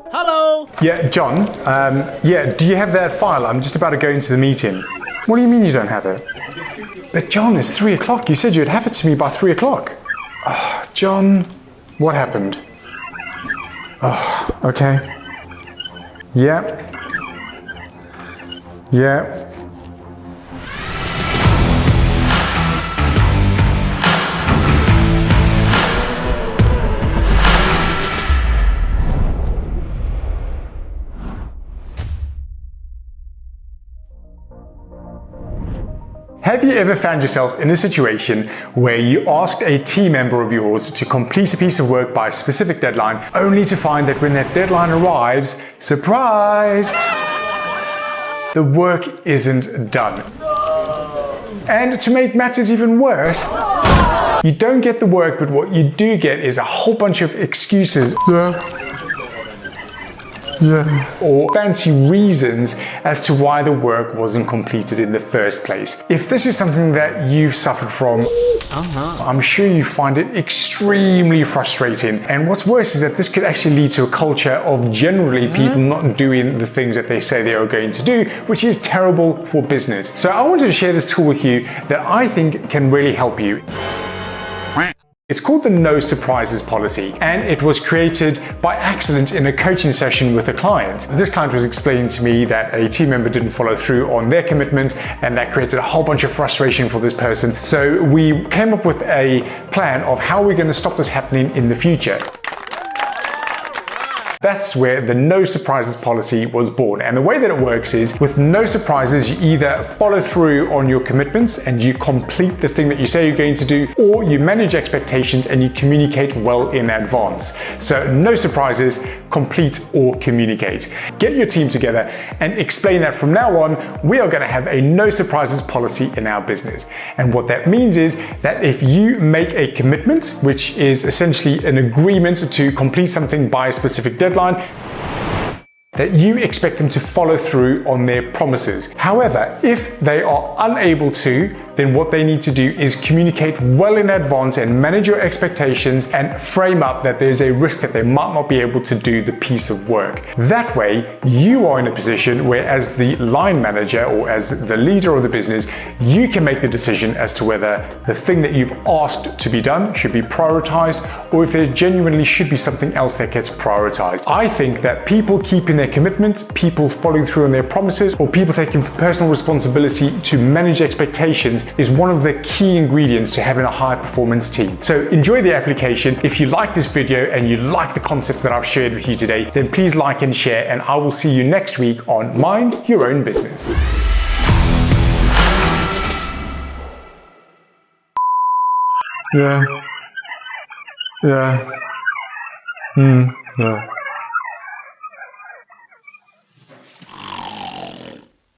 Hello! Yeah, John, do you have that file? I'm just about to go into the meeting. What do you mean you don't have it? But John, it's 3 o'clock. You said you'd have it to me by 3 o'clock. Oh, John, what happened? Oh, okay. Yeah. Yeah. Have you ever found yourself in a situation where you asked a team member of yours to complete a piece of work by a specific deadline, only to find that when that deadline arrives, surprise, the work isn't done? And to make matters even worse, you don't get the work, but what you do get is a whole bunch of excuses. Or fancy reasons as to why the work wasn't completed in the first place. If this is something that you've suffered from, I'm sure you find it extremely frustrating. And what's worse is that this could actually lead to a culture of generally people not doing the things that they say they are going to do, which is terrible for business. So I wanted to share this tool with you that I think can really help you. It's called the No Surprises policy, and it was created by accident in a coaching session with a client. This client was explaining to me that a team member didn't follow through on their commitment, and that created a whole bunch of frustration for this person. So we came up with a plan of how we're going to stop this happening in the future. That's where the No Surprises policy was born. And the way that it works is, with no surprises, you either follow through on your commitments and you complete the thing that you say you're going to do, or you manage expectations and you communicate well in advance. So no surprises, complete or communicate. Get your team together and explain that from now on, we are going to have a no surprises policy in our business. And what that means is that if you make a commitment, which is essentially an agreement to complete something by a specific deadline, that you expect them to follow through on their promises. However, if they are unable to, then what they need to do is communicate well in advance and manage your expectations and frame up that there's a risk that they might not be able to do the piece of work. That way, you are in a position where, as the line manager or as the leader of the business, you can make the decision as to whether the thing that you've asked to be done should be prioritized, or if there genuinely should be something else that gets prioritized. I think that people keeping their commitments, people following through on their promises, or people taking personal responsibility to manage expectations is one of the key ingredients to having a high performance team. So enjoy the application. If you like this video and you like the concepts that I've shared with you today, then please like and share, and I will see you next week on Mind Your Own Business. Yeah.